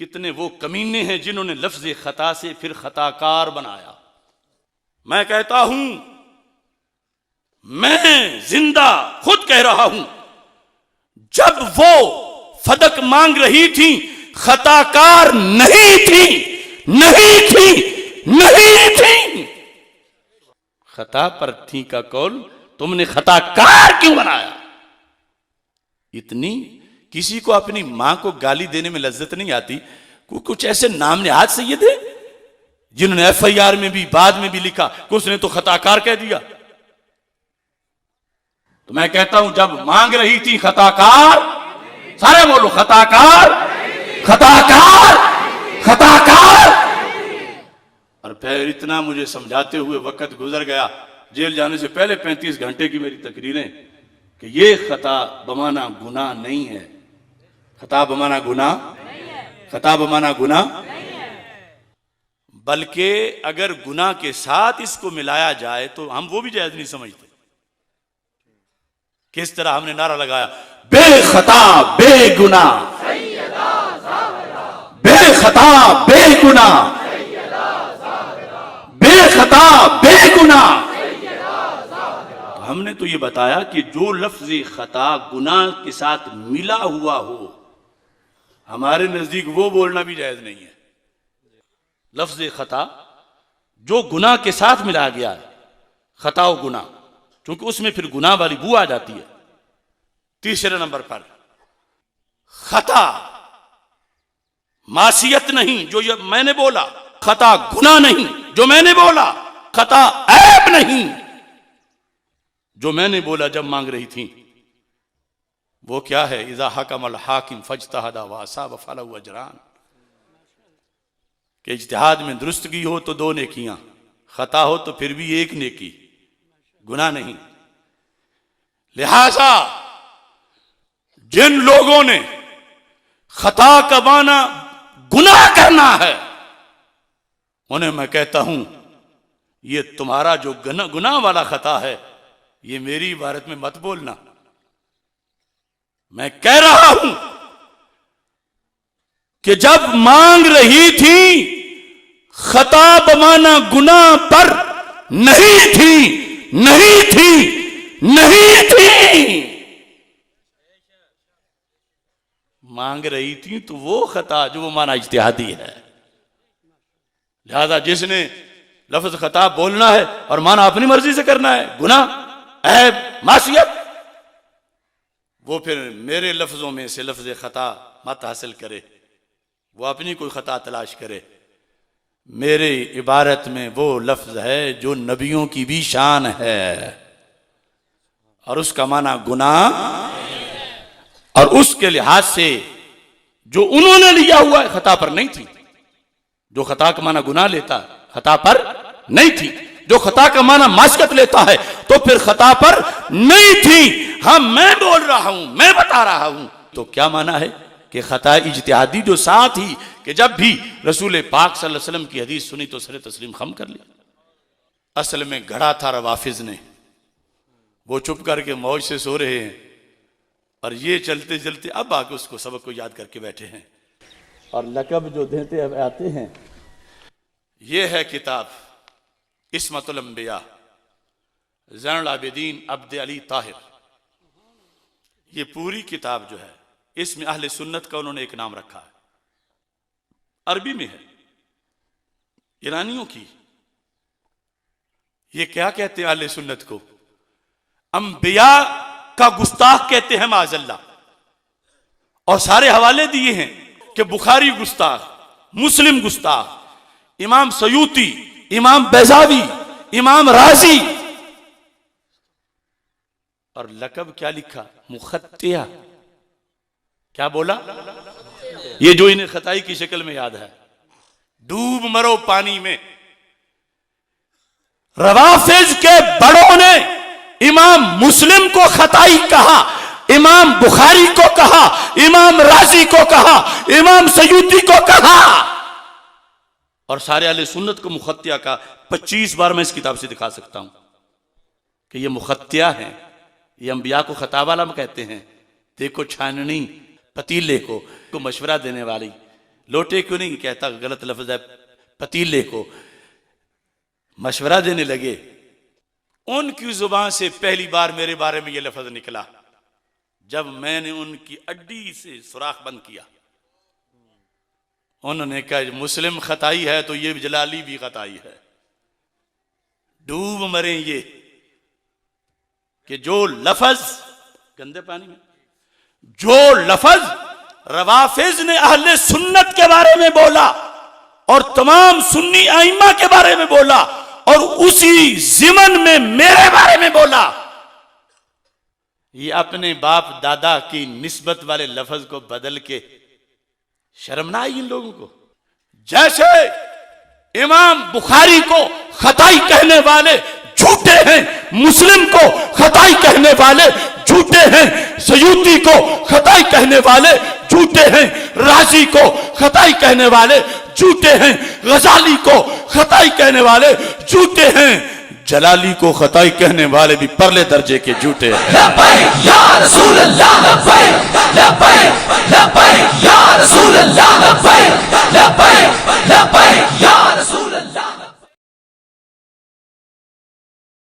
کتنے وہ کمینے ہیں جنہوں نے لفظ خطا سے پھر خطا کار بنایا۔ میں کہتا ہوں، میں زندہ خود کہہ رہا ہوں، جب وہ فدق مانگ رہی تھی خطا کار نہیں تھی، نہیں تھی، نہیں تھی۔ خطا پر تھی کا قول تم نے خطا کار کیوں بنایا؟ اتنی کسی کو اپنی ماں کو گالی دینے میں لذت نہیں آتی؟ کچھ ایسے نام نہاد سید ہیں جنہوں نے ایف آئی آر میں بھی بعد میں بھی لکھا کہ اس نے تو خطا کار کہہ دیا۔ تو میں کہتا ہوں، جب مانگ رہی تھی خطا کار، سارے بولو خطا کار، خطا کار، خطا کار۔ اور پھر اتنا مجھے سمجھاتے ہوئے وقت گزر گیا، جیل جانے سے پہلے 35 گھنٹے کی میری تقریریں، کہ یہ خطا بمانا گناہ نہیں ہے۔ خطا بمانا گناہ، خطا بمانا گناہ، بلکہ اگر گناہ کے ساتھ اس کو ملایا جائے تو ہم وہ بھی جائز نہیں سمجھتے۔ کس طرح ہم نے نعرہ لگایا، بے خطا بے گناہ، بے خطا بے گناہ، بے خطا بے گناہ۔ ہم نے تو یہ بتایا کہ جو لفظ خطا گناہ کے ساتھ ملا ہوا ہو، ہمارے نزدیک وہ بولنا بھی جائز نہیں ہے۔ لفظ خطا جو گناہ کے ساتھ ملا گیا ہے، خطا و گناہ، چونکہ اس میں پھر گناہ والی بو آ جاتی ہے۔ تیسرے نمبر پر خطا معصیت نہیں جو یہ میں نے بولا، خطا گناہ نہیں جو میں نے بولا، خطا عیب نہیں جو میں نے بولا جب مانگ رہی تھی۔ وہ کیا ہے؟ اذا حکم الحاکم فاجتہد واصاب فلہ اجران، کہ اجتہاد میں درستگی ہو تو 2 نیکیاں، خطا ہو تو پھر بھی 1 نیکی، گناہ نہیں۔ لہذا جن لوگوں نے خطا کا معنی گناہ کرنا ہے، انہیں میں کہتا ہوں، یہ تمہارا جو گناہ والا خطا ہے، یہ میری عبارت میں مت بولنا۔ میں کہہ رہا ہوں کہ جب مانگ رہی تھی خطا بمانا گناہ پر نہیں تھی، نہیں تھی، نہیں تھی، مانگ رہی تھی تو وہ خطا جو وہ مانا اجتہادی ہے۔ لہذا جس نے لفظ خطا بولنا ہے اور مانا اپنی مرضی سے کرنا ہے، گناہ، عیب، معصیت، وہ پھر میرے لفظوں میں سے لفظ خطا مت حاصل کرے، وہ اپنی کوئی خطا تلاش کرے۔ میرے عبارت میں وہ لفظ ہے جو نبیوں کی بھی شان ہے، اور اس کا معنی گناہ، اور اس کے لحاظ سے جو انہوں نے لیا ہوا ہے خطا پر نہیں تھی۔ جو خطا کا معنی گناہ لیتا خطا پر نہیں تھی، جو خطا کا معنی معصیت لیتا ہے تو پھر خطا پر نہیں تھی۔ ہاں میں بول رہا ہوں، میں بتا رہا ہوں، تو کیا معنی ہے کہ خطا اجتہادی جو ساتھ ہی کہ جب بھی رسول پاک صلی اللہ علیہ وسلم کی حدیث سنی تو سر تسلیم خم کر لیا۔ اصل میں گھڑا تھا روافظ نے، وہ چپ کر کے موج سے سو رہے ہیں، اور یہ چلتے چلتے اب آ کے اس کو سبق کو یاد کر کے بیٹھے ہیں، اور لقب جو دیتے آتے ہیں۔ یہ ہے کتاب عصمت الانبیاء، زین العابدین عبد علی طاہر۔ یہ پوری کتاب جو ہے اس میں اہل سنت کا انہوں نے ایک نام رکھا ہے، عربی میں ہے، ایرانیوں کی۔ یہ کیا کہتے ہیں اہل سنت کو؟ انبیاء کا گستاخ کہتے ہیں معاذ اللہ، اور سارے حوالے دیے ہیں کہ بخاری گستاخ، مسلم گستاخ، امام سیوطی، امام بیضاوی، امام رازی، اور لقب کیا لکھا؟ مخطیہ۔ کیا بولا؟ یہ جو انہیں خطائی کی شکل میں یاد ہے، ڈوب مرو پانی میں۔ روافظ کے بڑوں نے امام مسلم کو خطائی کہا، امام بخاری کو کہا، امام رازی کو کہا، امام سیوطی کو کہا، اور سارے اہل سنت کو مخطیہ کا 25 بار میں اس کتاب سے دکھا سکتا ہوں کہ یہ مخطیہ ہیں، یہ انبیاء کو خطا والا کہتے ہیں۔ دیکھو چھاننی پتیلے کو مشورہ دینے والی لوٹے کیوں نہیں کہتا, غلط لفظ ہے, پتیلے کو مشورہ دینے لگے. ان کی زبان سے پہلی بار میرے بارے میں یہ لفظ نکلا جب میں نے ان کی اڈی سے سوراخ بند کیا. انہوں نے کہا مسلم خطائی ہے تو یہ جلالی بھی خطائی ہے, ڈوب مریں یہ کہ جو لفظ گندے پانی میں, جو لفظ روافض نے اہل سنت کے بارے میں بولا اور تمام سنی ائمہ کے بارے میں بولا اور اسی ضمن میں میرے بارے میں بولا, یہ اپنے باپ دادا کی نسبت والے لفظ کو بدل کے شرم نہ آئی ان لوگوں کو. جیسے امام بخاری کو خطائی کہنے والے جھوٹے ہیں, مسلم کو خطائی کہنے والے جھوٹے ہیں, سیوطی کو خطائی کہنے والے جھوٹے ہیں, رازی کو خطائی کہنے والے جھوٹے ہیں, غزالی کو خطائی کہنے والے جھوٹے ہیں, جلالی کو خطائی کہنے والے بھی پرلے درجے کے جھوٹے ہیں.